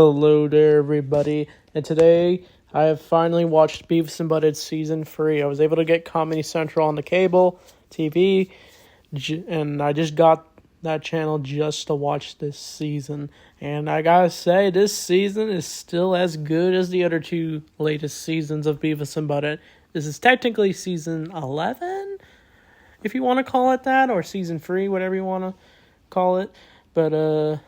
Hello there, everybody. And today, I have finally watched Beavis and Butthead Season 3. I was able to get Comedy Central on the cable TV, and I just got that channel just to watch this season. And I gotta say, this season is still as good as the other two latest seasons of Beavis and Butthead. This is technically Season 11, if you want to call it that, or Season 3, whatever you want to call it. But,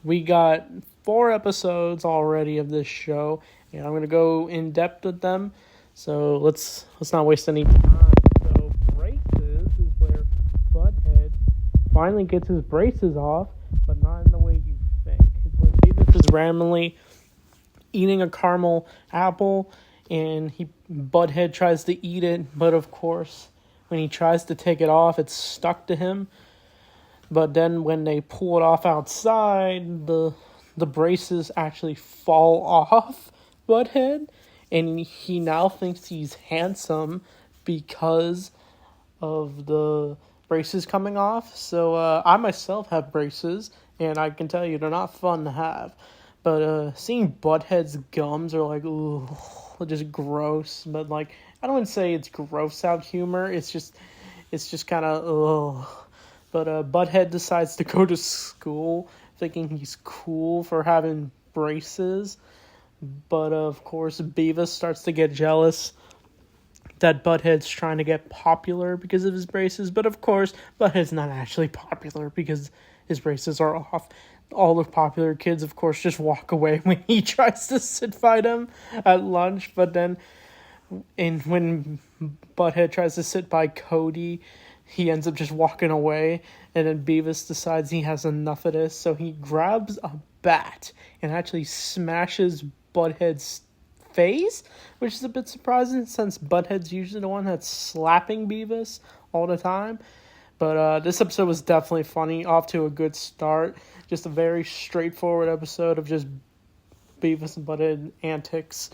we got 4 episodes already of this show, and I'm going to go in depth with them. So let's not waste any time. So braces is where Butthead finally gets his braces off, but not in the way you think. It's when Beavis is randomly eating a caramel apple, and Butthead tries to eat it, but of course, when he tries to take it off, it's stuck to him. But then when they pull it off outside, the braces actually fall off Butthead, and he now thinks he's handsome because of the braces coming off. So I myself have braces, and I can tell you they're not fun to have. But seeing Butthead's gums are like, ooh, just gross. But like, I don't want to say it's gross out humor. It's just kind of ugh. But Butthead decides to go to school thinking he's cool for having braces. But of course, Beavis starts to get jealous that Butthead's trying to get popular because of his braces. But of course, Butthead's not actually popular because his braces are off. All the popular kids, of course, just walk away when he tries to sit by them at lunch. But then, when Butthead tries to sit by Cody, he ends up just walking away, and then Beavis decides he has enough of this, so he grabs a bat and actually smashes Butthead's face, which is a bit surprising since Butthead's usually the one that's slapping Beavis all the time. But this episode was definitely funny, off to a good start. Just a very straightforward episode of just Beavis and Butthead antics.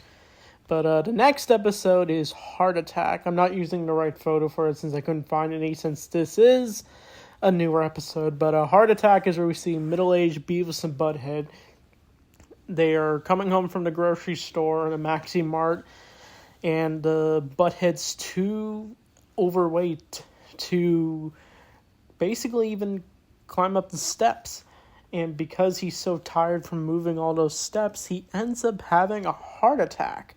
But the next episode is Heart Attack. I'm not using the right photo for it since I couldn't find any, since this is a newer episode. But Heart Attack is where we see middle-aged Beavis and Butthead. They are coming home from the grocery store, the Maxi Mart, and Butthead's too overweight to basically even climb up the steps. And because he's so tired from moving all those steps, he ends up having a heart attack.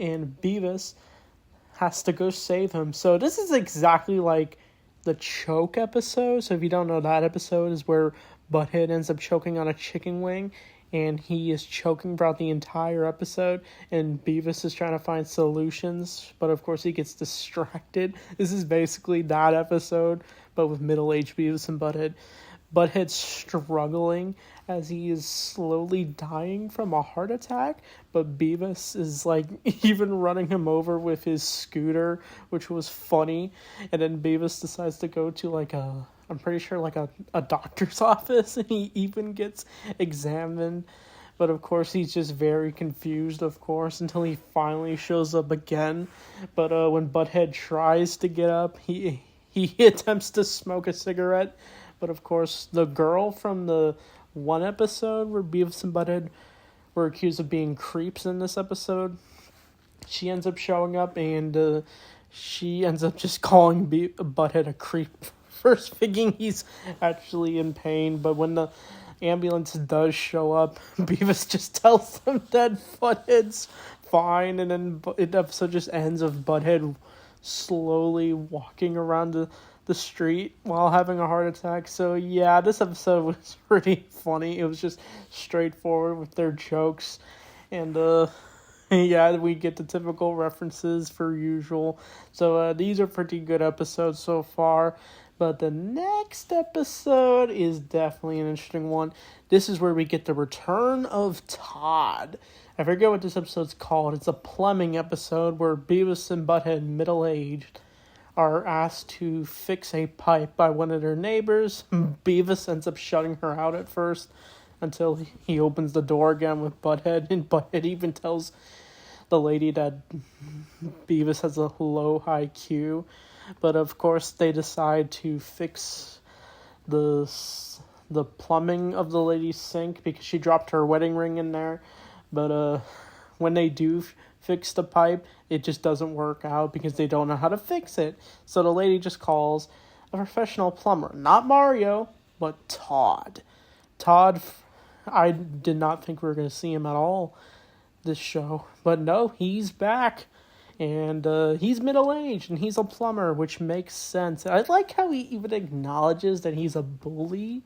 And Beavis has to go save him. So this is exactly like the choke episode. So if you don't know, that episode is where Butthead ends up choking on a chicken wing, and he is choking throughout the entire episode, and Beavis is trying to find solutions, but of course he gets distracted. This is basically that episode, but with middle-aged Beavis and Butthead. Butthead's struggling as he is slowly dying from a heart attack, but Beavis is like even running him over with his scooter, which was funny. And then Beavis decides to go to I'm pretty sure a doctor's office, and he even gets examined. But of course he's just very confused, of course, until he finally shows up again. But when Butthead tries to get up, he attempts to smoke a cigarette. But of course, the girl from the one episode where Beavis and Butthead were accused of being creeps in this episode, she ends up showing up, and she ends up just calling Butthead a creep, first thinking he's actually in pain. But when the ambulance does show up, Beavis just tells them that Butthead's fine, and then the episode just ends with Butthead slowly walking around the street while having a heart attack. So yeah, this episode was pretty funny. It was just straightforward with their jokes, and yeah, we get the typical references for usual. So these are pretty good episodes so far. But the next episode is definitely an interesting one. This is where we get the return of Todd. I forget what this episode's called. It's a plumbing episode where Beavis and Butthead, middle-aged, are asked to fix a pipe by one of their neighbors. Beavis ends up shutting her out at first until he opens the door again with Butthead, and Butthead even tells the lady that Beavis has a low IQ. But of course they decide to fix the the plumbing of the lady's sink because she dropped her wedding ring in there. But when they do fix the pipe, it just doesn't work out because they don't know how to fix it. So the lady just calls a professional plumber, not Mario, but Todd. Todd, I did not think we were going to see him at all this show, but no, he's back. And he's middle-aged, and he's a plumber, which makes sense. I like how he even acknowledges that he's a bully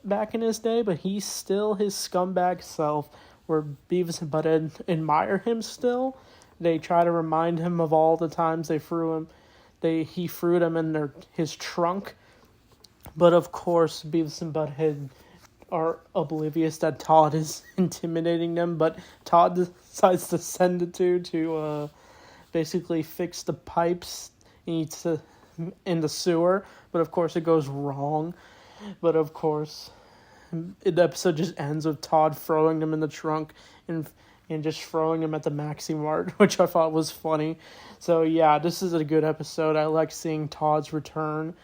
back in his day, but he's still his scumbag self, where Beavis and Butthead admire him still. They try to remind him of all the times he threw them in his trunk. But of course, Beavis and Butthead are oblivious that Todd is intimidating them, but Todd decides to send the two to basically fix the pipes in the sewer, but of course it goes wrong. But of course, the episode just ends with Todd throwing them in the trunk and just throwing them at the Maxi Mart, which I thought was funny. So yeah, this is a good episode. I like seeing Todd's return.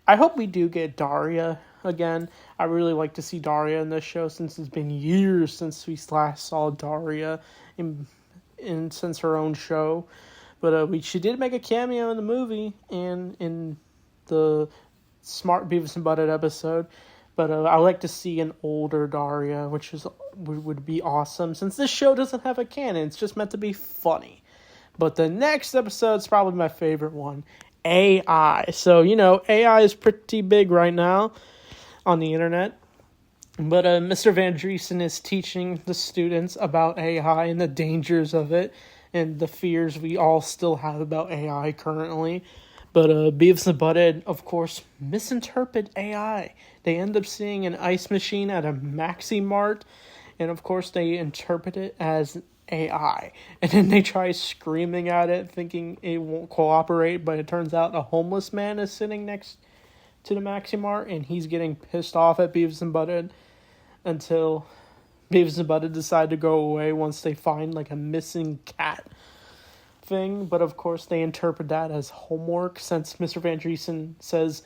I hope we do get Daria again. I really like to see Daria in this show since it's been years since we last saw Daria since her own show. But she did make a cameo in the movie and in the Smart Beavis and Butthead episode. But I like to see an older Daria, which would be awesome. Since this show doesn't have a canon, it's just meant to be funny. But the next episode is probably my favorite one, AI. So, AI is pretty big right now on the internet. But Mr. Van Driesen is teaching the students about AI and the dangers of it, and the fears we all still have about AI currently. But Beavis and Butthead, of course, misinterpret AI. They end up seeing an ice machine at a Maxi Mart, and of course they interpret it as AI. And then they try screaming at it, thinking it won't cooperate, but it turns out a homeless man is sitting next to the Maxi Mart, and he's getting pissed off at Beavis and Butthead until Beavis and Butthead decide to go away once they find like a missing cat thing. But of course they interpret that as homework since Mr. Van Driesen says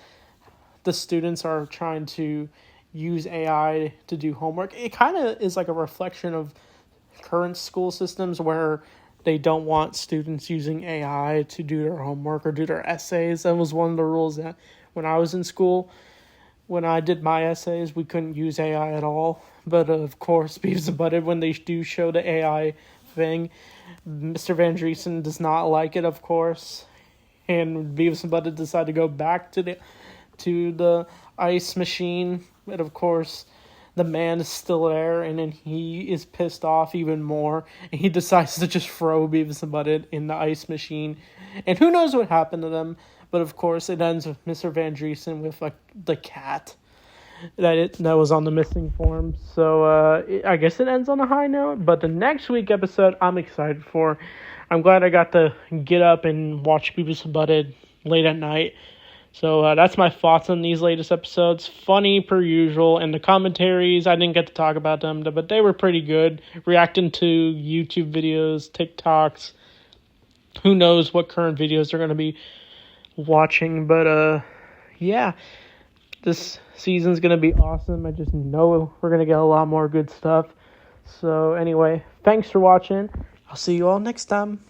the students are trying to use AI to do homework. It kind of is like a reflection of current school systems where they don't want students using AI to do their homework or do their essays. That was one of the rules that when I was in school, when I did my essays, we couldn't use AI at all. But of course, Beavis and Butthead, when they do show the AI thing, Mr. Van Driesen does not like it, of course. And Beavis and Butthead decide to go back to the ice machine. But of course, the man is still there, and then he is pissed off even more. And he decides to just throw Beavis and Butthead in the ice machine. And who knows what happened to them. But of course, it ends with Mr. Van Driesen with the cat that was on the missing form. So I guess it ends on a high note. But the next week episode, I'm excited for. I'm glad I got to get up and watch Beavis and Butthead late at night. So that's my thoughts on these latest episodes. Funny per usual, and the commentaries, I didn't get to talk about them, but they were pretty good. Reacting to YouTube videos, TikToks. Who knows what current videos they're going to be watching, but yeah, this season's gonna be awesome. I just know we're gonna get a lot more good stuff. So anyway, thanks for watching. I'll see you all next time.